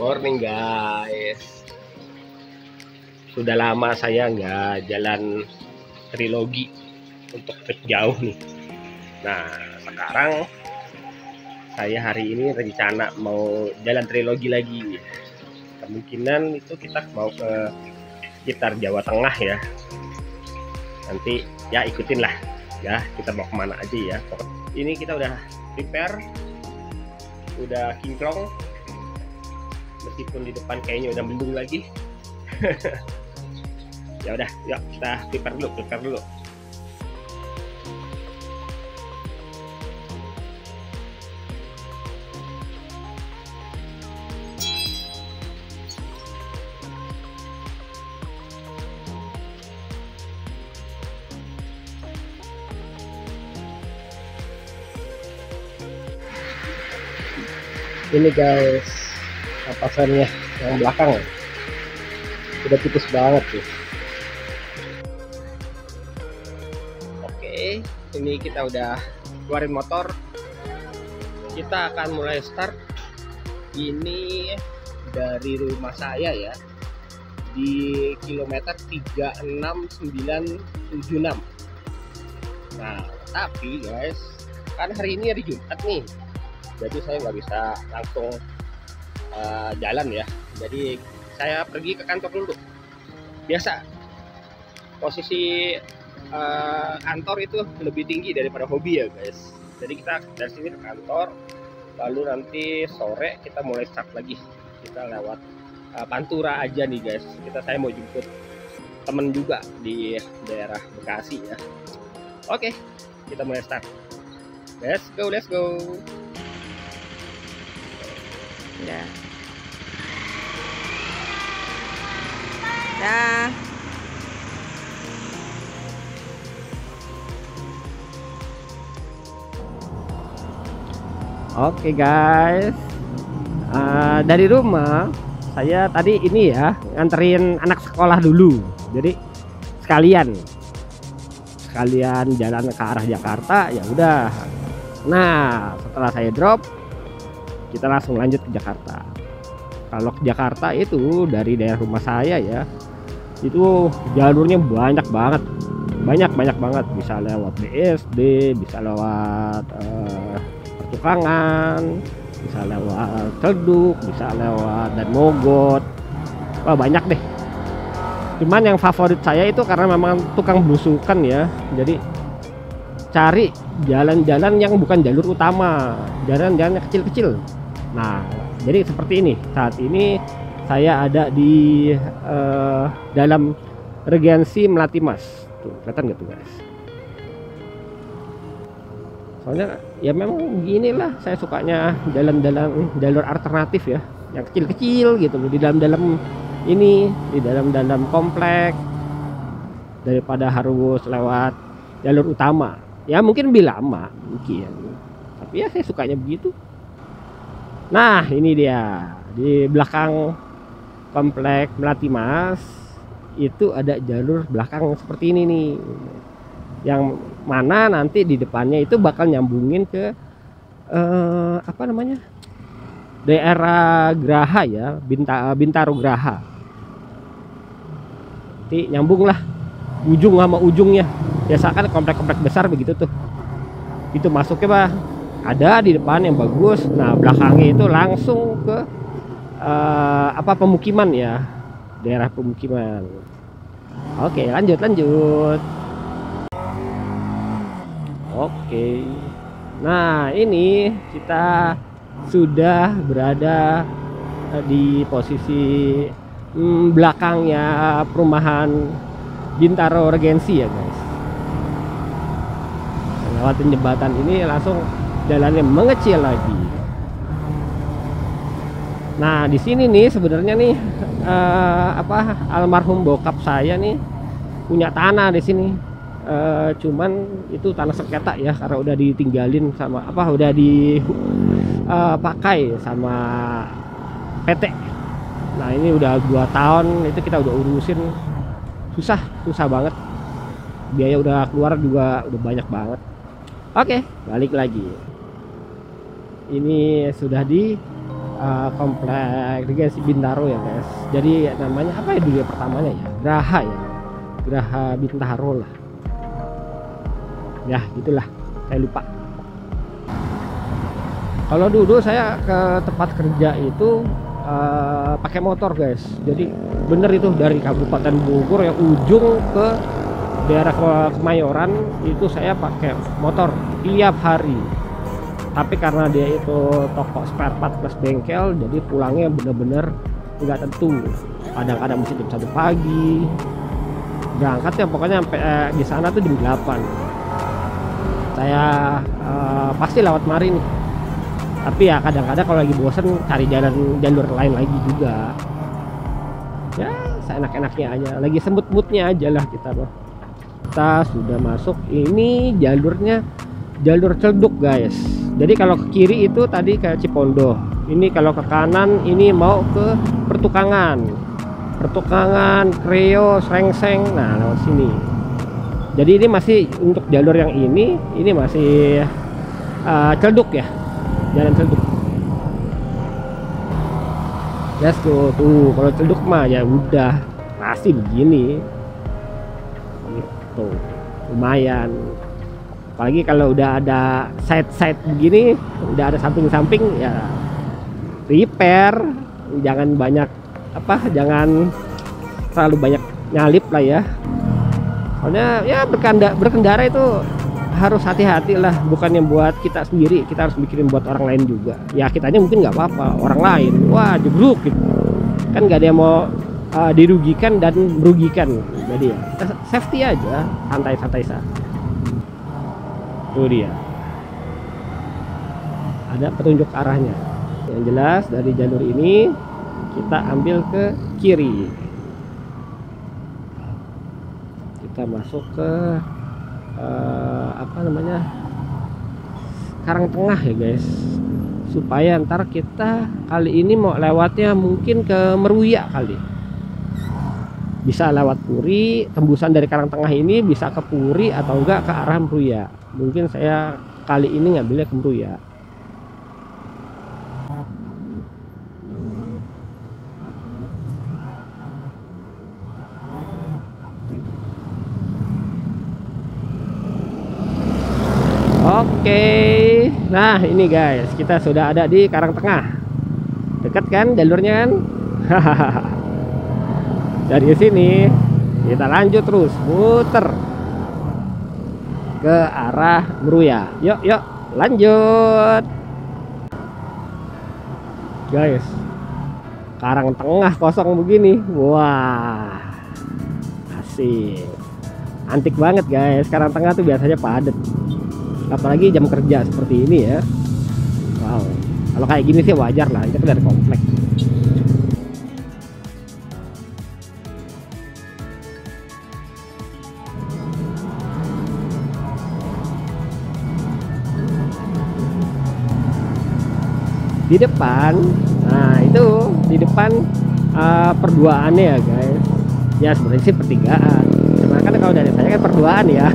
Morning guys. Sudah lama saya nggak jalan trilogi untuk trip jauh nih. Nah sekarang saya hari ini rencana mau jalan trilogi lagi. Kemungkinan itu kita mau ke sekitar Jawa Tengah ya. Nanti ya ikutin lah ya, kita mau kemana aja ya. Ini kita udah prepare, udah kinclong. Meskipun di depan kayaknya udah mendung lagi. Ya udah, yuk kita prepare dulu. Ini guys, kapasannya yang belakang udah tipis banget tuh. Oke, ini kita udah keluarin motor. Kita akan mulai start. Ini dari rumah saya ya, di kilometer 36976. Nah tapi guys, kan hari ini hari Jumat nih, jadi saya nggak bisa langsung jalan ya. Jadi saya pergi ke kantor dulu. Biasa posisi kantor itu lebih tinggi daripada hobi ya guys. Jadi kita dari sini ke kantor, lalu nanti sore kita mulai start lagi. Kita lewat Pantura aja nih guys. Saya mau jemput temen juga di daerah Bekasi ya. Oke, kita mulai start. Let's go. Dah. Dah. Oke guys, dari rumah saya tadi ini ya nganterin anak sekolah dulu. Jadi sekalian jalan ke arah Jakarta ya udah. Nah setelah saya drop, kita langsung lanjut ke Jakarta. Kalau ke Jakarta itu dari daerah rumah saya ya, itu jalurnya banyak banget, bisa lewat BSD, bisa lewat Pertukangan, bisa lewat Cleduk, bisa lewat dan Mogot. Wah banyak deh. Cuman yang favorit saya itu karena memang tukang belusukan ya, jadi cari jalan-jalan yang bukan jalur utama, jalan-jalan yang kecil-kecil. Nah jadi seperti ini, saat ini saya ada di dalam Regensi Melati Mas. Tuh kelihatan gak tuh guys? Soalnya ya memang beginilah saya sukanya jalan-jalan jalur alternatif ya, yang kecil-kecil gitu loh, di dalam ini, di dalam komplek, daripada harus lewat jalur utama. Ya mungkin lebih lama mungkin, tapi ya saya sukanya begitu. Nah ini dia di belakang komplek Melati Mas itu ada jalur belakang seperti ini nih, yang mana nanti di depannya itu bakal nyambungin ke apa namanya, daerah Graha ya, Bintaro Graha. Nanti nyambung lah ujung sama ujungnya. Biasa kan komplek-komplek besar begitu tuh, itu masuknya bah ada di depan yang bagus. Nah belakangnya itu langsung ke pemukiman ya, daerah pemukiman. Oke lanjut. Oke, nah ini kita sudah berada di posisi belakangnya perumahan Bintaro Regensi ya guys. Lewatin jembatan ini langsung jalannya mengecil lagi. Nah di sini nih sebenarnya nih almarhum bokap saya nih punya tanah di sini. Cuman itu tanah sengketa ya, karena udah ditinggalin sama udah dipakai sama PT. Nah ini udah 2 tahun itu kita udah urusin, susah banget, biaya udah keluar juga udah banyak banget. Oke, balik lagi. Ini sudah di komplek Regensi Bintaro ya guys. Jadi namanya apa ya dulu ya pertamanya ya, Graha ya, Graha Bintaro lah ya, gitulah, saya lupa. Kalau dulu saya ke tempat kerja itu pakai motor guys. Jadi bener itu dari Kabupaten Bogor ya ujung ke daerah Kemayoran itu saya pakai motor tiap hari. Tapi karena dia itu toko spare part plus bengkel, jadi pulangnya bener-bener nggak tentu. Kadang-kadang mesti jam 1 pagi berangkat ya, pokoknya sampai di sana tuh jam 8. Saya pasti lewat mari nih. Tapi ya kadang-kadang kalau lagi bosen cari jalur lain lagi juga. Ya seenak-enaknya aja, lagi sembut moodnya aja lah kita loh. Kita sudah masuk, ini jalurnya jalur Celduk guys. Jadi kalau ke kiri itu tadi ke Cipondo, ini kalau ke kanan ini mau ke Pertukangan Kreo, Srengseng, nah lewat sini. Jadi ini masih untuk jalur yang ini masih Celduk ya, jalan Celduk. Let's go tuh. Kalau Celduk mah ya udah pasti begini gitu, lumayan. Apalagi kalau udah ada side begini, udah ada samping ya repair, jangan banyak jangan terlalu banyak nyalip lah ya. Soalnya ya berkendara itu harus hati-hati lah, bukannya buat kita sendiri, kita harus mikirin buat orang lain juga. Ya kitanya mungkin nggak apa-apa, orang lain wah jeblok gitu kan, nggak ada yang mau dirugikan dan merugikan. Jadi ya kita safety aja, santai-santai saja. Itu dia, ada petunjuk arahnya. Yang jelas dari jalur ini kita ambil ke kiri, kita masuk ke Karangtengah ya guys, supaya ntar kita kali ini mau lewatnya mungkin ke Meruya kali, bisa lewat Puri, tembusan dari Karangtengah ini bisa ke Puri atau enggak ke arah Meruya. Mungkin saya kali ini ngambilnya ke Meruya. Oke, nah ini guys, kita sudah ada di Karangtengah. Dekat kan jalurnya kan? Dari sini kita lanjut terus muter ke arah Meruya. Yuk lanjut guys. Karangtengah kosong begini, wah asik, antik banget guys. Karangtengah tuh biasanya padat, apalagi jam kerja seperti ini ya. Wow, kalau kayak gini sih wajar lah, itu dari komplek. Di depan, nah itu di depan perduaannya ya guys. Ya sebenarnya sih pertigaan, cuma kan kalau dari saya kan perduaan ya.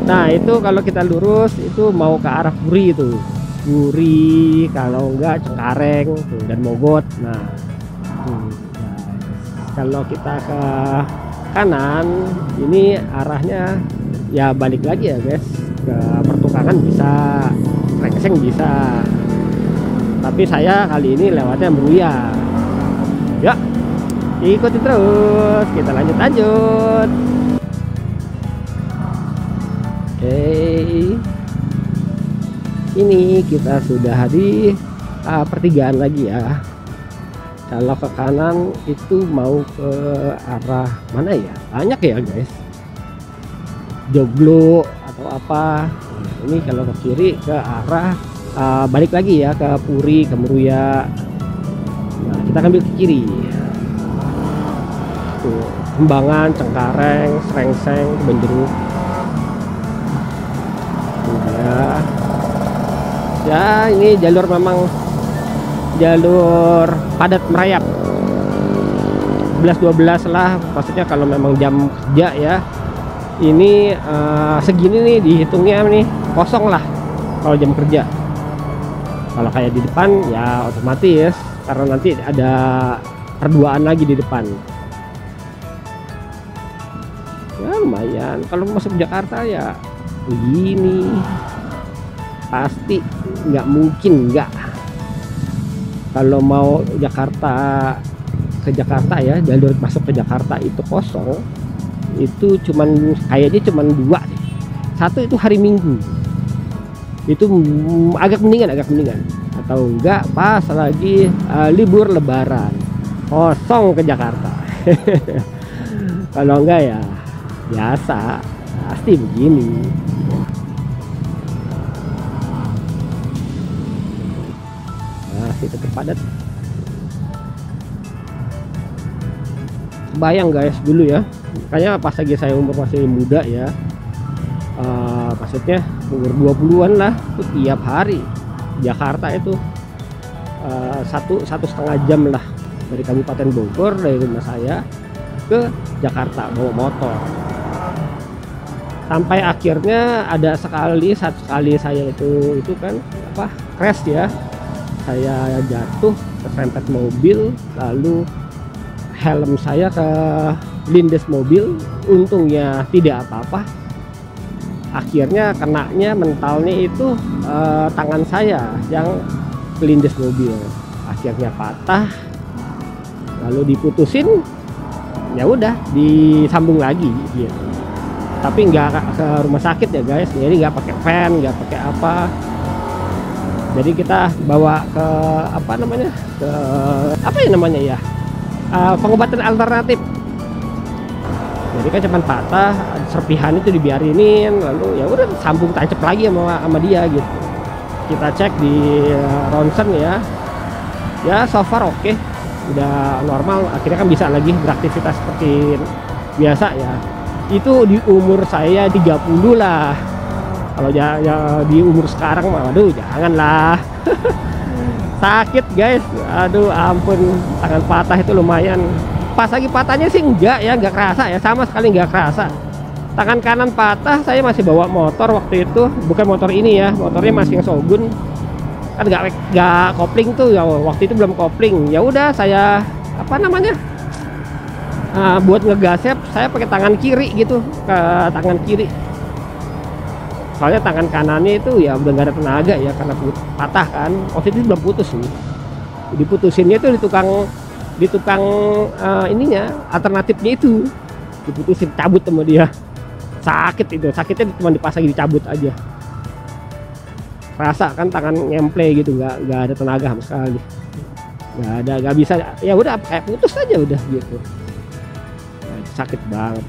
Nah itu kalau kita lurus itu mau ke arah Puri itu, Puri, kalau enggak Cengkareng tuh, dan Mogot. Nah kalau kita ke kanan ini arahnya ya balik lagi ya guys, ke Pertukangan bisa, Srengseng bisa. Tapi saya kali ini lewatnya Meruya. Ya, ikuti terus, kita lanjut. Oke, ini kita sudah di pertigaan lagi ya. Kalau ke kanan itu mau ke arah mana ya? Banyak ya guys, Joglo atau apa. Nah, ini kalau ke kiri ke arah balik lagi ya ke Puri, ke Meruya. Nah, kita ambil ke kiri. Tuh, Kembangan, Cengkareng, Srengseng, Benjeruk. Ya ini jalur memang jalur padat merayap, 11-12 lah maksudnya kalau memang jam kerja ya. Ini segini nih dihitungnya nih kosong lah kalau jam kerja. Kalau kayak di depan ya otomatis, karena nanti ada perduaan lagi di depan. Ya lumayan. Kalau masuk Jakarta ya begini, pasti nggak mungkin nggak. Kalau mau Jakarta ke Jakarta ya, jalur masuk ke Jakarta itu kosong, itu kayaknya cuman 2 deh. Satu itu hari Minggu, itu agak mendingan, atau enggak pas lagi libur Lebaran, kosong ke Jakarta. Kalau enggak ya biasa, pasti begini. Masih tetap padat. Bayang guys dulu ya, makanya pas lagi saya umur masih muda ya, maksudnya umur 20-an lah, itu tiap hari Jakarta itu 1,5 jam lah dari Kabupaten Bogor, dari rumah saya ke Jakarta bawa motor. Sampai akhirnya ada satu kali saya itu kan crash ya, saya jatuh keserempet mobil, lalu helm saya ke lindes mobil, untungnya tidak apa-apa. Akhirnya kenanya mentalnya itu tangan saya yang kelindes mobil, akhirnya patah, lalu diputusin, ya udah disambung lagi gitu. Tapi nggak ke rumah sakit ya guys, jadi nggak pakai van, nggak pakai apa. Jadi kita bawa ke pengobatan alternatif. Jadi kan cuma patah, serpihan itu dibiarinin, lalu ya udah sambung tancap lagi sama dia gitu. Kita cek di ronsen ya so far oke, udah normal. Akhirnya kan bisa lagi beraktivitas seperti biasa ya. Itu di umur saya 30 lah. Kalau ya di umur sekarang waduh janganlah. Sakit guys, aduh ampun, tangan patah itu lumayan. Pas lagi patahnya sih nggak kerasa ya, sama sekali nggak kerasa. Tangan kanan patah, saya masih bawa motor waktu itu, bukan motor ini ya, motornya masih yang Shogun, kan nggak kopling tuh ya, waktu itu belum kopling. Ya udah saya buat ngegasnya saya pakai tangan kiri gitu, ke tangan kiri. Soalnya tangan kanannya itu ya udah nggak ada tenaga ya, karena patah kan. Waktu itu belum putus nih, diputusinnya itu di tukang ininya, alternatifnya itu diputusin, cabut sama dia. Sakitnya cuma pas lagi dicabut aja, rasa kan tangan ngemple gitu, nggak ada tenaga sama sekali, nggak bisa, ya udah kayak putus aja udah gitu. Sakit banget.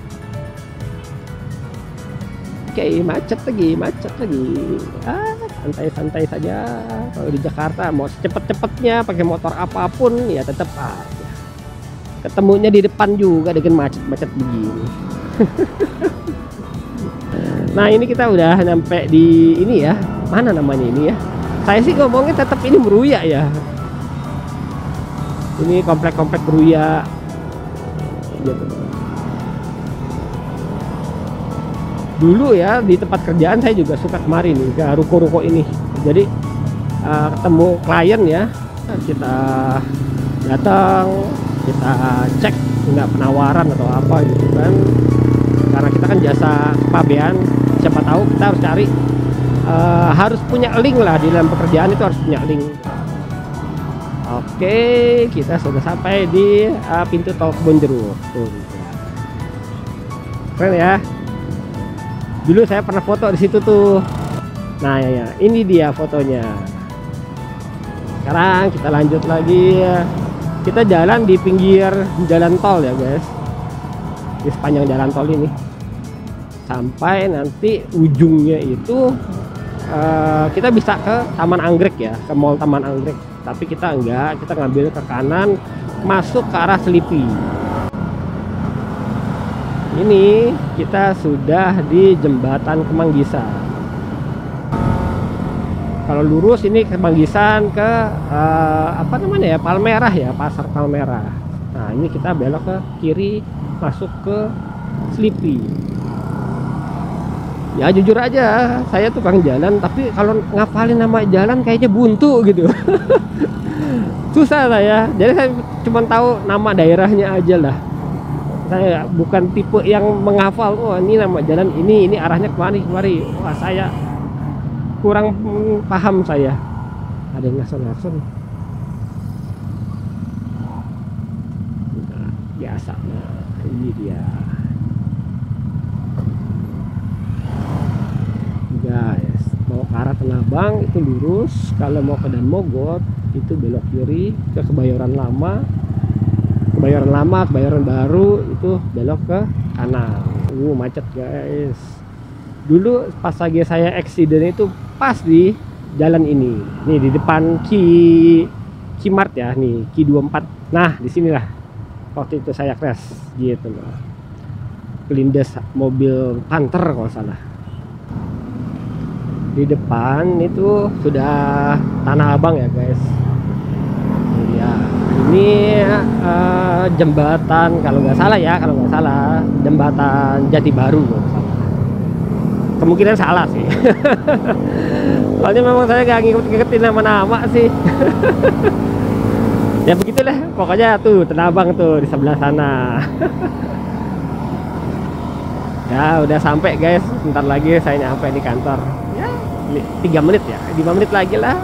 Oke, macet lagi. Santai-santai saja. Kalau di Jakarta mau cepet-cepetnya pakai motor apapun ya tetap aja ketemunya di depan juga dengan macet-macet begini. Nah ini kita udah nyampe di ini ya, mana namanya ini ya, saya sih ngomongnya tetap ini Meruya ya, ini komplek-komplek Meruya gitu. Dulu ya di tempat kerjaan saya juga suka kemarin nih ke ruko-ruko ini. Jadi ketemu klien ya, kita datang, kita cek nggak penawaran atau apa gitu kan, karena kita kan jasa kepabean, siapa tahu kita harus cari, harus punya link lah di dalam pekerjaan itu, harus punya link. Oke, kita sudah sampai di pintu tol Kebonjeruk. Keren ya. Dulu saya pernah foto di situ tuh. Nah ya, ini dia fotonya. Sekarang kita lanjut lagi. Kita jalan di pinggir jalan tol ya guys, di sepanjang jalan tol ini, sampai nanti ujungnya itu kita bisa ke Taman Anggrek ya, ke Mall Taman Anggrek. Tapi kita enggak, kita ngambil ke kanan, masuk ke arah Selipi. Ini kita sudah di jembatan Kemanggisan. Kalau lurus ini Kemanggisan ke Palmerah ya, pasar Palmerah. Nah ini kita belok ke kiri, masuk ke Selipi. Ya jujur aja, saya tukang jalan, tapi kalau ngapalin nama jalan kayaknya buntu gitu. Susah saya. Jadi saya cuma tahu nama daerahnya aja lah. Saya bukan tipe yang menghafal, oh ini nama jalan ini arahnya kemari. Wah, saya kurang paham saya. Ada yang ngason-ngason. Nah, biasa. Nah, ini dia. Guys, mau ke arah Tanah Abang itu lurus, kalau mau ke Dan Mogot itu belok kiri ke Kebayoran Lama, Kebayoran Baru itu belok ke kanan. Macet guys. Dulu pas lagi saya accident itu pas di jalan ini. Nih di depan Kimart ya, nih Ki24. Nah, disinilah waktu itu saya crash gitu loh. Kelindes mobil Panther kalau salah. Di depan itu sudah Tanah Abang ya guys. Ya, ini jembatan kalau nggak salah ya, jembatan Jati Baru kalau salah. Kemungkinan salah sih. Soalnya memang saya nggak ngikutin nama-nama sih. Ya begitulah, pokoknya tuh Tanah Abang tuh di sebelah sana. Ya udah sampai guys, bentar lagi saya nyampe di kantor. 3 menit ya, 5 menit lagi lah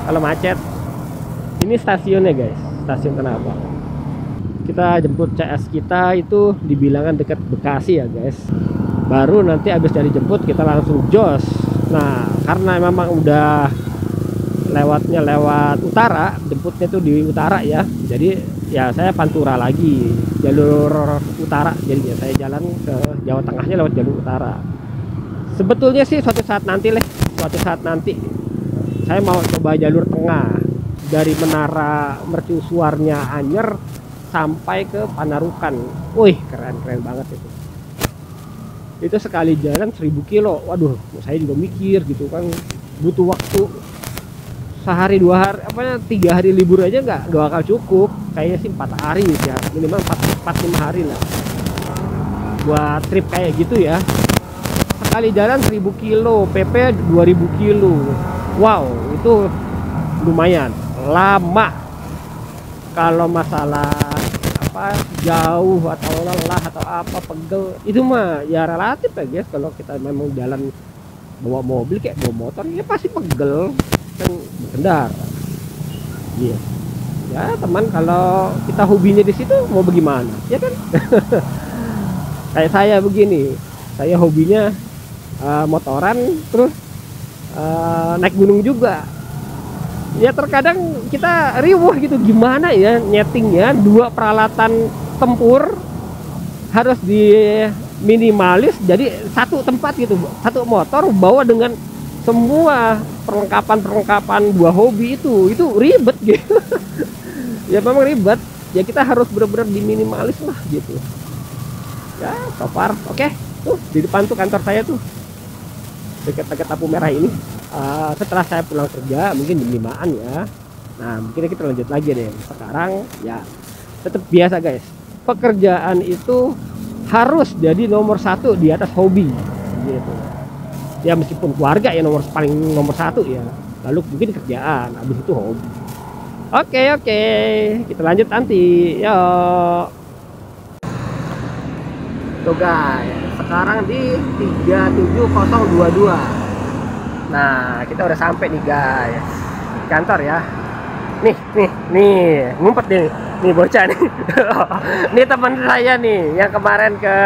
kalau macet. Ini stasiunnya guys, stasiun Tanah Abang. Kita jemput CS kita itu di Bilangan dekat Bekasi ya guys. Baru nanti habis dari jemput kita langsung jos. Nah, karena memang udah lewatnya lewat utara, jemputnya tuh di utara ya. Jadi ya saya pantura lagi jalur utara, jadi saya jalan ke Jawa Tengahnya lewat jalur utara. Sebetulnya sih suatu saat nanti saya mau coba jalur tengah dari Menara Mercusuarnya Anyer sampai ke Panarukan. Wih, keren banget itu. Itu sekali jalan 1000 kilo. Waduh, saya juga mikir gitu kan, butuh waktu sehari 2 hari, 3 hari libur aja nggak bakal cukup. Kayaknya sih 4 hari ya, minimal 4-5 hari lah buat trip kayak gitu ya. Sekali jalan 1000 kilo, PP 2000 kilo. Wow, itu lumayan lama. Kalau masalah jauh atau lelah atau pegel, itu mah ya relatif ya guys. Kalau kita memang jalan bawa mobil kayak bawa motor, ya pasti pegel kan berkendara. Iya. Ya teman, kalau kita hobinya di situ mau bagaimana, ya kan? Kayak saya begini, saya hobinya motoran, terus naik gunung juga. Ya terkadang kita riuh gitu, gimana ya nyetingnya 2 peralatan tempur harus di minimalis jadi satu tempat gitu, satu motor bawa dengan semua perlengkapan 2 hobi itu ribet gitu. Ya memang ribet ya, kita harus benar-benar diminimalis lah gitu ya. So far oke. Tuh di depan tuh kantor saya tuh, dekat lampu merah ini. Setelah saya pulang kerja mungkin jam 5-an ya. Nah mungkin kita lanjut lagi deh. Sekarang ya tetap biasa guys, pekerjaan itu harus jadi nomor 1 di atas hobi gitu ya. Meskipun keluarga ya nomor 1 ya, lalu mungkin kerjaan, habis itu hobi. Oke, kita lanjut nanti yuk. Tuh guys, sekarang di 37022. Nah, kita udah sampai nih guys, kantor ya. Nih, ngumpet nih bocah nih. Ini teman saya nih yang kemarin ke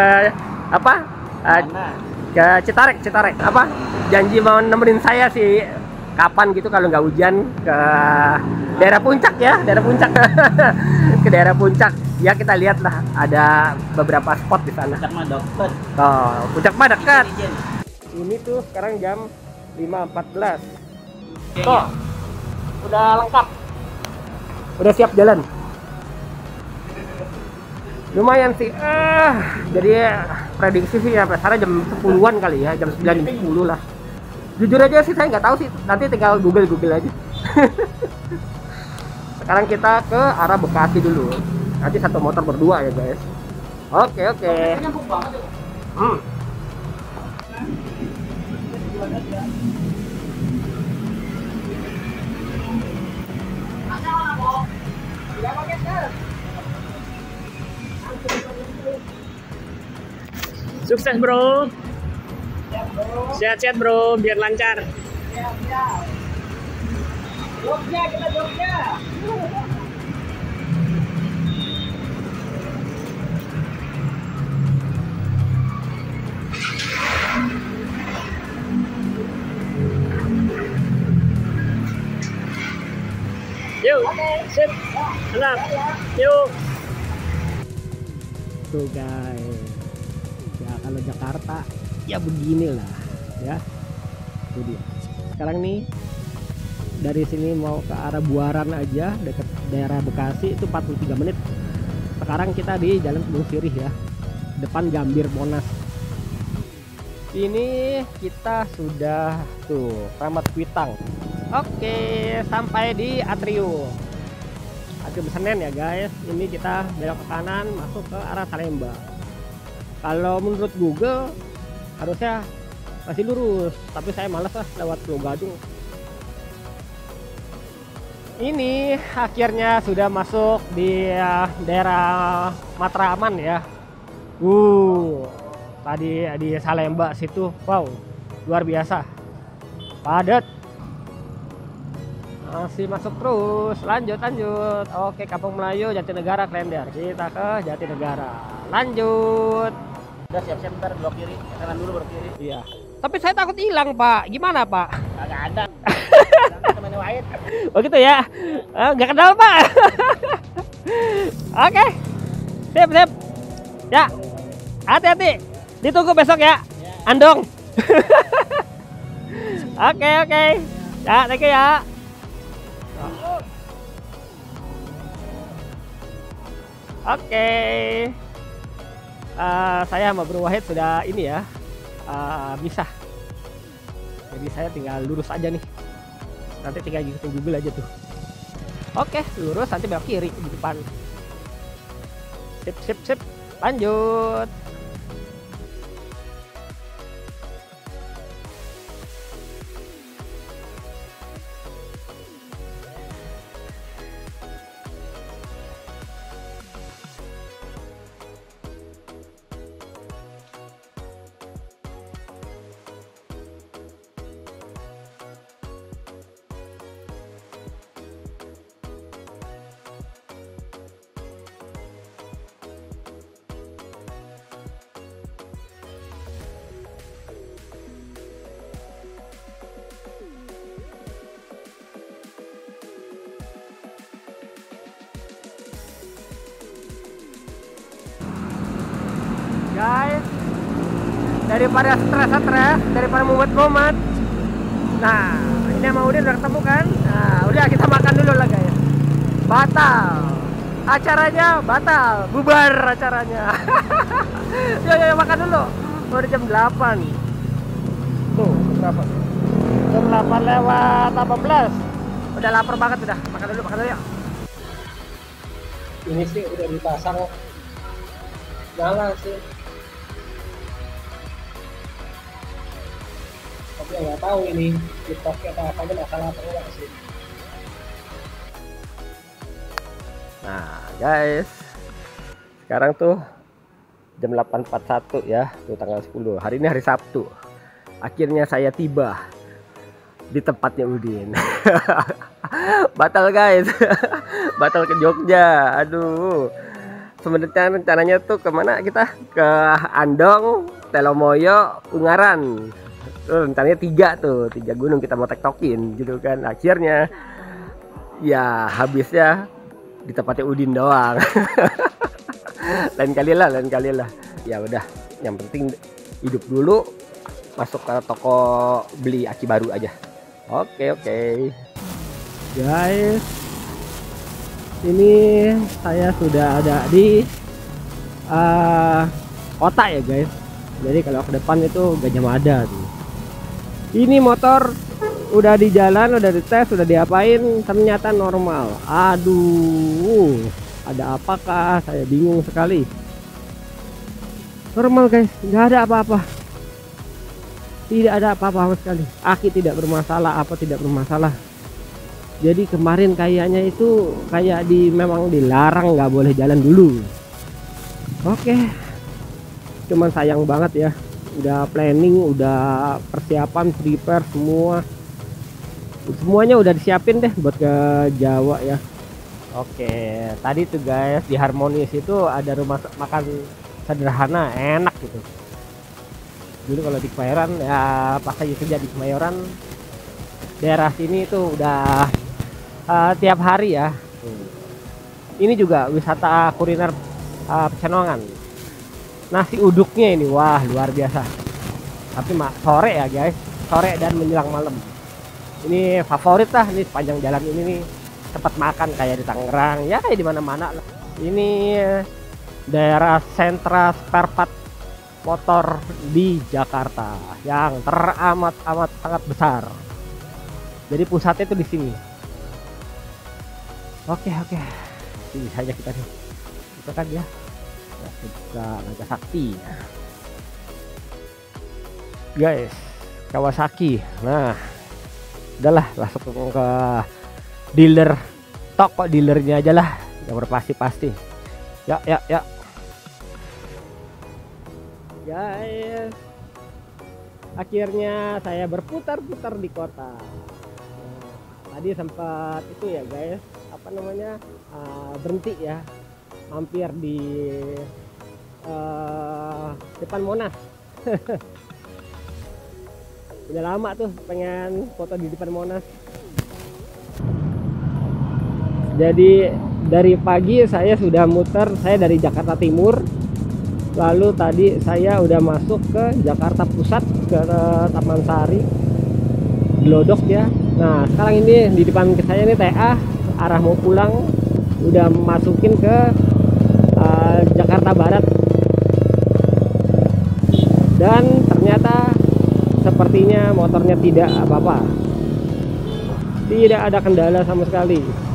ke Citarik janji mau nemenin saya sih kapan gitu kalau nggak hujan, ke daerah puncak ya, ke daerah puncak ya. Kita lihat lah, ada beberapa spot di sana. Puncak mah dekat. Ini tuh sekarang jam 5.14. Tuh, udah lengkap, udah siap jalan. Lumayan sih. Jadi prediksi sih ya sana jam 10-an kali ya, jam 9.10 lah. Jujur aja sih saya nggak tahu sih, nanti tinggal Google aja. Sekarang kita ke arah Bekasi dulu. Nanti satu motor berdua ya guys. Oke. Sukses bro. Sehat-sehat bro, biar lancar. Jogja, kita Jogja. Yuk, sip, enak, yuk. Tuh guys, ya kalau Jakarta ya beginilah ya. Itu dia. Sekarang nih dari sini mau ke arah Buaran aja dekat daerah Bekasi itu 43 menit. Sekarang kita di Jalan Kebun Sirih ya, depan Gambir Monas. Ini kita sudah tuh Kramat Kuitang. Oke, sampai di Atrium Senen ya guys. Ini kita belok ke kanan masuk ke arah Salemba. Kalau menurut Google harusnya masih lurus, tapi saya malas lah lewat Pulau Gadung. Ini akhirnya sudah masuk di daerah Matraman ya. Tadi di Salemba situ, wow, luar biasa padat. Masih masuk terus, lanjut. Oke, Kampung Melayu, Jatinegara, Klender. Kita ke Jatinegara, lanjut. Udah siap-siap ntar belok kiri, kanan dulu baru kiri. Iya, tapi saya takut hilang pak. Gimana pak? Kagak ada. Temannya Wahid. Oh gitu ya, nggak kenal pak. Oke, sip. Ya, hati-hati, ditunggu besok ya, Andong. Oke, ya, thank you ya. Oke, saya sama Bro Wahid sudah ini ya, bisa. Jadi saya tinggal lurus aja nih. Nanti tinggal ngikutin Google aja tuh. Oke, lurus nanti belok kiri di depan. Sip. Lanjut. Guys, daripada stres, daripada mumet, nah ini sama Udin udah ketemu kan. Nah udah, kita makan dulu lah guys. Batal acaranya, bubar acaranya. Yuk makan dulu. Udah jam 8. Tuh berapa? Jam 8 lewat 18. Udah lapar banget, udah makan dulu ya. Ini sih udah dipasang nyala sih. Tapi nggak tahu ini TikToknya atau apanya masalah apa enggak sih. Nah guys, sekarang tuh jam 8.41 ya, tuh tanggal 10. Hari ini hari Sabtu. Akhirnya saya tiba di tempatnya Udin. Batal guys. Batal ke Jogja. Aduh, sebenarnya rencananya tuh kemana kita? Ke Andong, Telomoyo, Ungaran. Rencananya 3 gunung kita mau tektokin gitu kan. Akhirnya ya habisnya di tempatnya Udin doang. lain kali lah. Ya udah, yang penting hidup dulu, masuk ke toko beli aki baru aja. Oke. Guys, ini saya sudah ada di kota ya guys. Jadi kalau ke depan itu Gajah Mada tuh. Ini motor udah di jalan, udah dites, udah diapain, ternyata normal. Aduh, ada apakah? Saya bingung sekali. Normal guys, nggak ada apa-apa. Tidak ada apa-apa sama sekali. Aki tidak bermasalah, apa tidak bermasalah. Jadi kemarin kayaknya itu kayak memang dilarang nggak boleh jalan dulu. Oke. Cuman sayang banget ya. Udah planning, udah persiapan, prepare semua. Semuanya udah disiapin deh buat ke Jawa ya. Oke, tadi tuh guys di Harmonis itu ada rumah makan sederhana, enak gitu. Dulu kalau di Kemayoran ya, pas lagi kerja di Kemayoran, daerah sini itu udah tiap hari ya. Ini juga wisata kuliner Pecenongan. Nasi uduknya ini wah luar biasa. Tapi sore ya guys, sore dan menjelang malam. Ini favorit lah nih sepanjang jalan ini nih. Tempat makan kayak di Tangerang ya, kayak di mana-mana lah. Ini daerah sentra spare part motor di Jakarta yang teramat sangat besar. Jadi pusatnya itu di sini. Oke. Ini saja kita nih. Itu kan ya. Kita Naga Sakti. Guys, Kawasaki. Nah, udahlah langsung ke dealer, toko dealernya aja lah yang berpasti-pasti. Ya guys, akhirnya saya berputar-putar di kota. Tadi sempat itu ya guys, apa namanya, berhenti ya, mampir di depan Monas. Udah lama tuh pengen foto di depan Monas. Jadi dari pagi saya sudah muter, saya dari Jakarta Timur, lalu tadi saya udah masuk ke Jakarta Pusat, ke Taman Sari, Glodok ya. Nah sekarang ini di depan saya ini TA, arah mau pulang, udah masukin ke Jakarta Barat. Dan ternyata sepertinya motornya tidak apa-apa, tidak ada kendala sama sekali.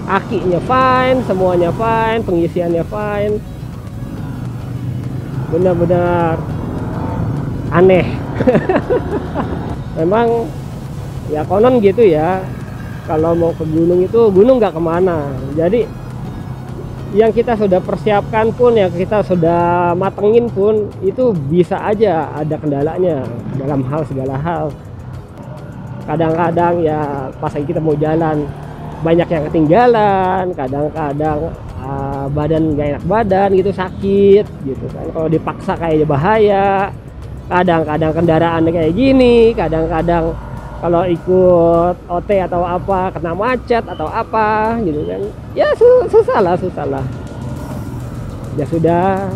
Akinya fine, semuanya fine, pengisiannya fine. Benar-benar aneh. Memang ya konon gitu ya, kalau mau ke gunung itu gunung nggak kemana. Jadi yang kita sudah persiapkan pun, yang kita sudah matengin pun, itu bisa aja ada kendalanya dalam segala hal. Kadang-kadang ya pas kita mau jalan banyak yang ketinggalan, kadang-kadang badan gak enak badan gitu, sakit gitu kan, kalau dipaksa kayaknya bahaya. Kadang-kadang kendaraan kayak gini, kadang-kadang kalau ikut OT atau apa kena macet atau apa gitu kan ya, susah lah. Ya sudah,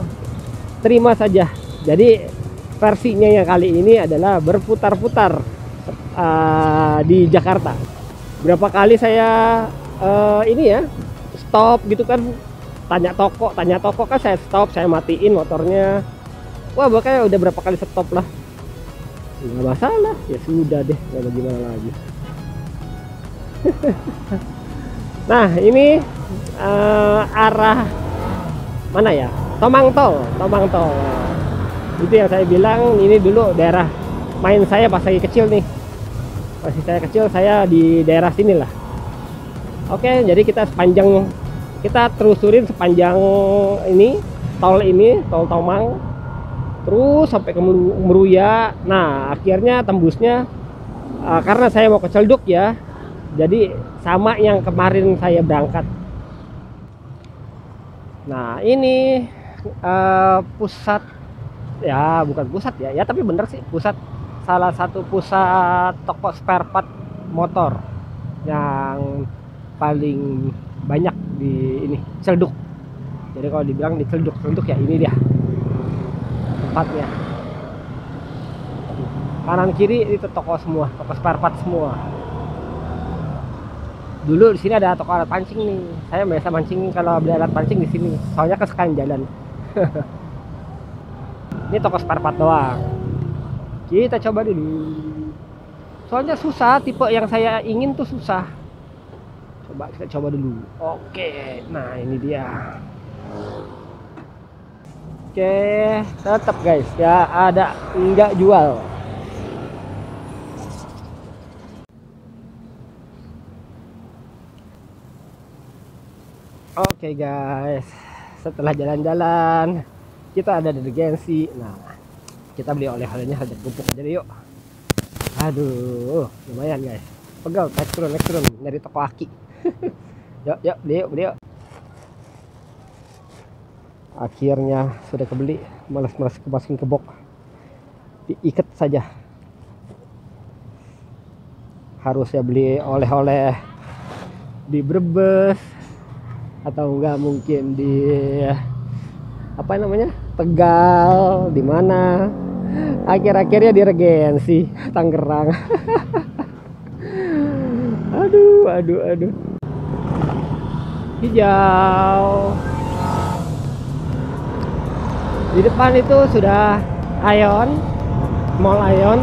terima saja. Jadi versinya yang kali ini adalah berputar-putar di Jakarta. Berapa kali saya ini ya stop gitu kan, tanya toko kan, saya stop, saya matiin motornya. Wah makanya udah berapa kali stop lah, nggak masalah. Ya sudah deh, nggak mau gimana lagi. Nah ini arah mana ya, Tomang Tol. Itu yang saya bilang, ini dulu daerah main saya pas lagi kecil nih. Masih saya kecil, saya di daerah sini lah. Oke, jadi kita terusurin sepanjang ini, tol Tomang, terus sampai ke Meruya. Nah akhirnya tembusnya karena saya mau ke Celduk ya, jadi sama yang kemarin saya berangkat. Nah ini pusat ya, bukan pusat ya tapi bener sih pusat, salah satu pusat toko spare part motor yang paling banyak di ini Celduk. Jadi kalau dibilang di Celduk ya ini dia tempatnya. Kanan kiri itu toko semua, toko spare part semua. Dulu di sini ada toko alat pancing nih. Saya biasa mancing kalau beli alat pancing di sini, soalnya kesukaan jalan. Ini toko spare part doang. Kita coba dulu. Soalnya susah, tipe yang saya ingin tuh susah. Coba kita coba dulu. Oke, nah ini dia. Oke, tetap guys ya, ada enggak jual. Oke guys, setelah jalan-jalan kita ada di Regency. Nah, kita beli oleh-olehnya saja, pupuk aja deh yuk. Aduh, lumayan guys. Pegal, naik turun dari toko aki. Yuk, beli yuk. Akhirnya sudah kebeli, malas kemasukin ke box. Diikat saja. Harusnya beli oleh-oleh di Brebes atau enggak mungkin di apa namanya Tegal, di mana akhir-akhirnya di Regency Tangerang. aduh hijau di depan itu sudah Mall Ion.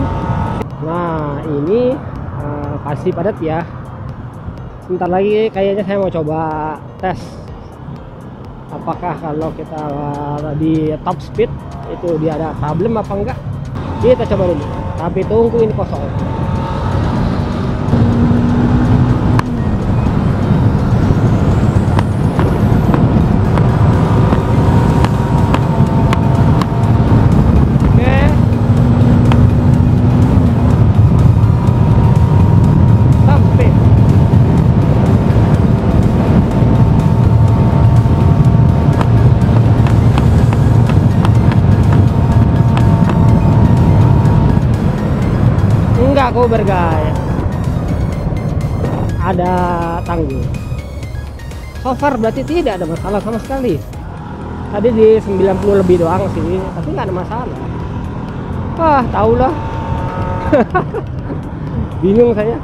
Nah ini pasti padat ya. Sebentar lagi kayaknya saya mau coba tes apakah kalau kita di top speed itu dia ada problem apa enggak. Kita coba dulu, tapi tunggu ini kosong. Aku bergaya ada tanggul. So far berarti tidak ada masalah sama sekali. Tadi di 90 lebih doang sih, tapi nggak ada masalah. Wah, tahulah. Bingung saya.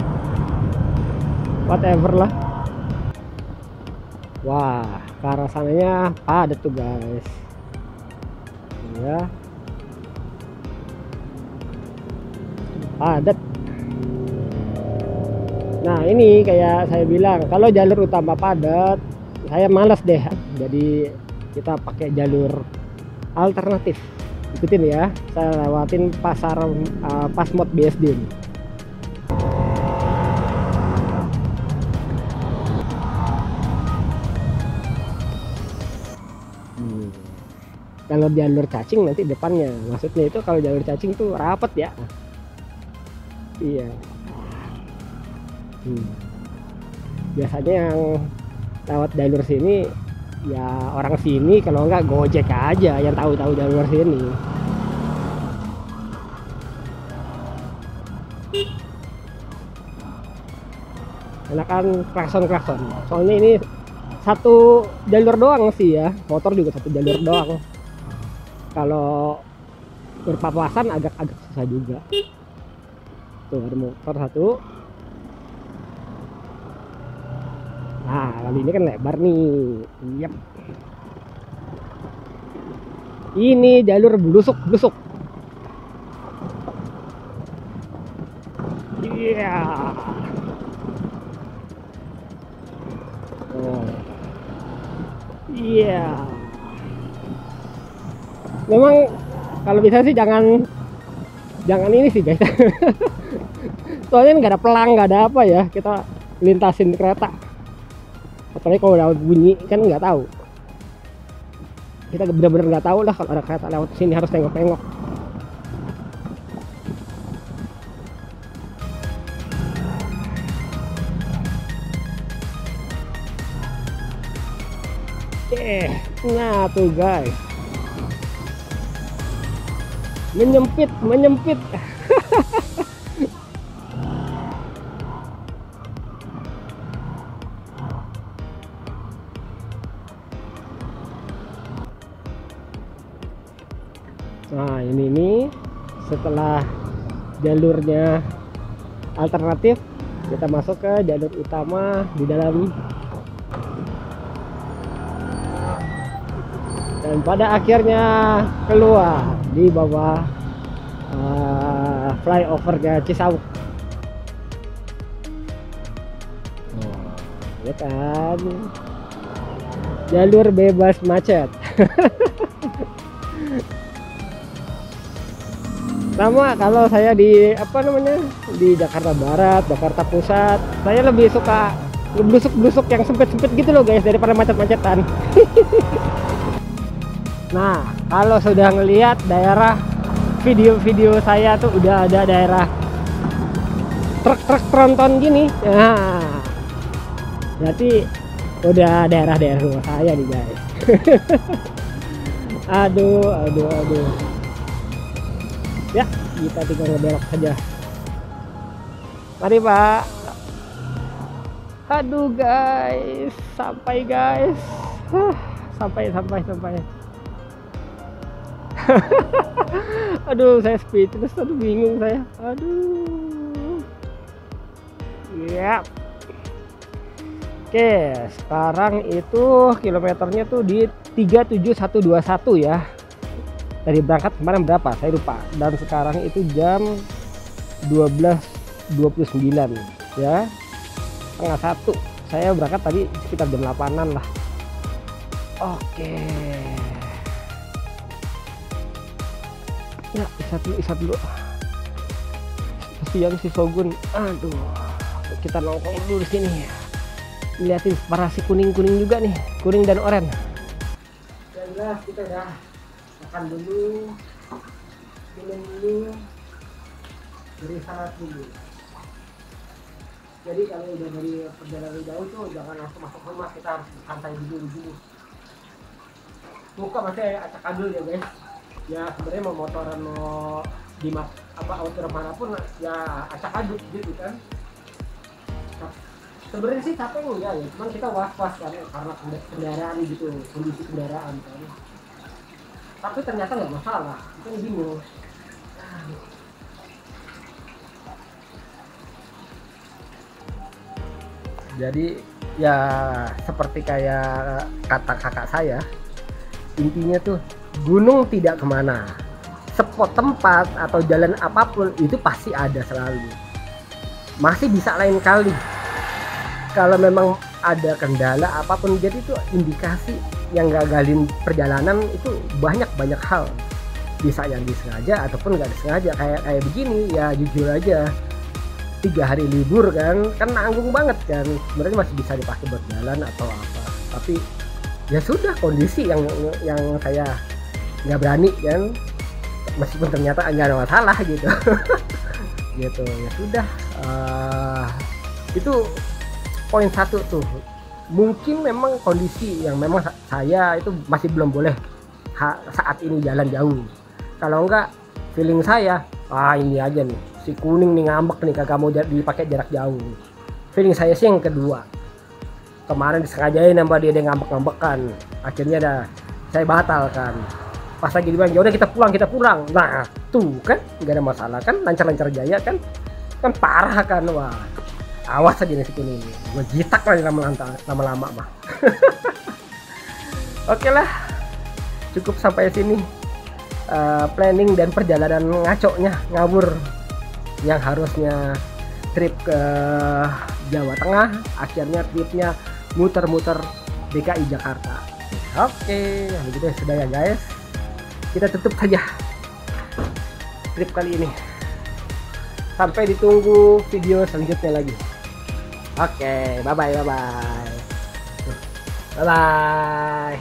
Whatever lah. Wah, ke arah sananya padat tuh guys. Ya. Padat. Nah ini kayak saya bilang, kalau jalur utama padat saya malas deh, jadi kita pakai jalur alternatif. Ikutin ya, saya lewatin pasar Pasmod BSD ini. Kalau jalur cacing nanti depannya, maksudnya itu kalau jalur cacing tuh rapat ya. Iya. Biasanya yang lewat jalur sini ya orang sini, kalau enggak Gojek aja yang tahu-tahu jalur sini. Enakan klakson. Soalnya ini satu jalur doang sih ya, motor juga satu jalur doang. Kalau berpapasan agak susah juga. Tuh ada motor satu. Nah kali ini kan lebar nih. Yap. Ini jalur blusuk. Iya. Oh. Iya. Memang kalau bisa sih jangan ini sih guys. Soalnya nggak ada pelang, nggak ada apa ya, kita lintasin kereta. Apalagi kalau udah bunyi kan nggak tahu. Kita bener-bener nggak tahu lah kalau ada kereta lewat sini, harus tengok-tengok. Nah tuh guys, menyempit. Nah ini nih, setelah jalurnya alternatif kita masuk ke jalur utama di dalam, dan pada akhirnya keluar di bawah flyovernya Cisauk. Ya kan, jalur bebas macet. Sama kalau saya di di Jakarta Barat, Jakarta Pusat, saya lebih suka ngeblusuk-blusuk yang sempit-sempit gitu loh guys, daripada macet-macetan. Nah, kalau sudah ngelihat daerah video-video saya tuh udah ada daerah truk-truk tronton gini, nah berarti udah daerah-daerah rumah saya nih guys. aduh ya, kita tinggal ngebelok saja. Mari Pak. Aduh guys, sampai guys. Sampai. Aduh, saya speechless, aduh bingung saya. Aduh. Yap. Oke, sekarang itu kilometernya tuh di 37121 ya. Dari berangkat kemarin berapa? Saya lupa. Dan sekarang itu jam 12.29 ya. Setengah 1. Saya berangkat tadi sekitar jam 8-an lah. Oke. Ya, isap dulu. Kasihan si Shogun. Aduh. Kita nongkrong dulu di sini. Lihatin variasi kuning-kuning juga nih, kuning dan oranye. Ya kita udah makan dulu, minum dulu, beristirahat dulu. Jadi kalau udah dari perjalanan jauh tuh jangan langsung masuk rumah, kita harus santai dulu. Muka masih acak adul ya guys. Ya sebenarnya mau motoran mau di outdoor manapun ya acak adul gitu kan. Sebenarnya sih capek enggak ya, cuman kita was-was kan karena kendaraan gitu, kondisi kendaraan kan. Tapi ternyata nggak masalah, kita bingung. Jadi ya seperti kayak kata kakak saya, intinya tuh gunung tidak kemana, spot tempat atau jalan apapun itu pasti ada selalu. Masih bisa lain kali kalau memang ada kendala apapun. Jadi itu indikasi yang gagalin perjalanan itu banyak hal, bisa yang disengaja ataupun nggak disengaja. Kayak begini ya, jujur aja 3 hari libur kan nanggung banget kan, sebenarnya masih bisa dipakai buat jalan atau apa, tapi ya sudah kondisi yang saya nggak berani kan, meskipun ternyata nggak ada masalah gitu. Gitu ya sudah. Itu poin 1 tuh, mungkin memang kondisi yang memang saya itu masih belum boleh saat ini jalan jauh. Kalau enggak, feeling saya ini aja nih, si kuning nih ngambek nih, kagak mau dipakai jarak jauh. Feeling saya sih yang kedua, kemarin disengajain nambah dia ngambek-ngambekan, akhirnya saya batalkan. Pas lagi dibilang ya udah kita pulang, nah tuh kan nggak ada masalah kan, lancar-lancar jaya kan parah kan. Wah, awas aja nih si kuning ini, gue jitak lagi lama-lama mah. Oke lah, cukup sampai sini planning dan perjalanan ngaconya ngawur yang harusnya trip ke Jawa Tengah, akhirnya tripnya muter-muter DKI Jakarta. Oke, begitu sudah ya guys, kita tutup saja trip kali ini. Sampai ditunggu video selanjutnya lagi. Oke, bye bye.